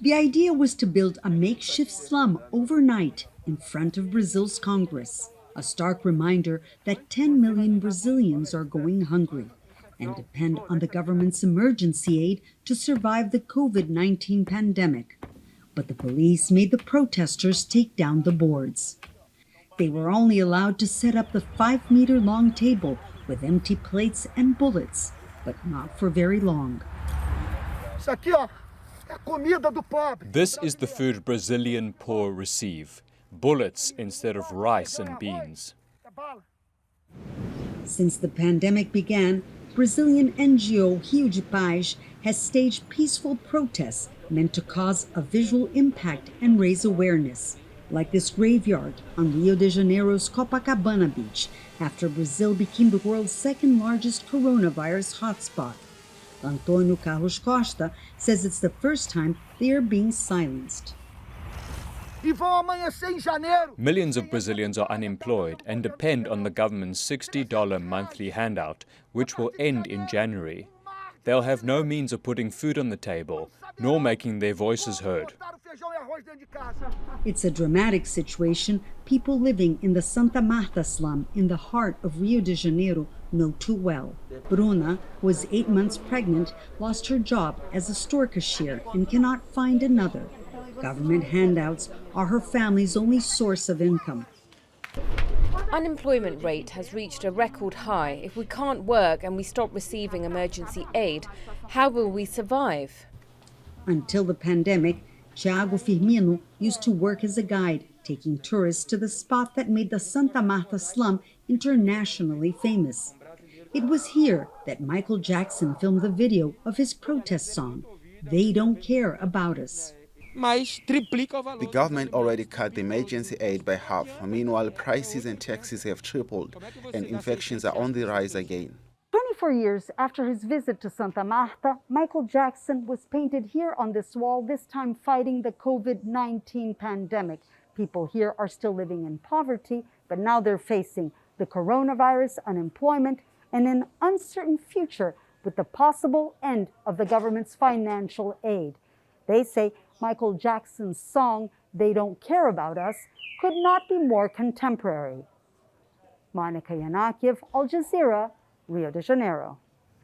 The idea was to build a makeshift slum overnight in front of Brazil's Congress, a stark reminder that 10 million Brazilians are going hungry and depend on the government's emergency aid to survive the COVID-19 pandemic. But the police made the protesters take down the boards. They were only allowed to set up the 5-meter-long table with empty plates and bullets, but not for very long. This is the food Brazilian poor receive, bullets instead of rice and beans. Since the pandemic began, Brazilian NGO Rio de Janeiro has staged peaceful protests meant to cause a visual impact and raise awareness, like this graveyard on Rio de Janeiro's Copacabana beach, after Brazil became the world's second-largest coronavirus hotspot. Antônio Carlos Costa says it's the first time they are being silenced. Millions of Brazilians are unemployed and depend on the government's $60 monthly handout, which will end in January. They'll have no means of putting food on the table, nor making their voices heard. It's a dramatic situation people living in the Santa Marta slum in the heart of Rio de Janeiro know too well. Bruna, who was 8 months pregnant, lost her job as a store cashier and cannot find another. Government handouts are her family's only source of income. Unemployment rate has reached a record high. If we can't work and we stop receiving emergency aid, how will we survive? Until the pandemic, THIAGO FIRMINO used to work as a guide, taking tourists to the spot that made the Santa Marta slum internationally famous. It was here that Michael Jackson filmed the video of his protest song, "They Don't Care About Us." The government already cut the emergency aid by half. Meanwhile, prices and taxes have tripled and infections are on the rise again. 24 years after his visit to Santa Marta, Michael Jackson was painted here on this wall, this time fighting the COVID-19 pandemic. People here are still living in poverty, but now they're facing the coronavirus, unemployment, and an uncertain future with the possible end of the government's financial aid. They say Michael Jackson's song, "They Don't Care About Us," could not be more contemporary. Yanakiew, Al Jazeera, Rio de Janeiro.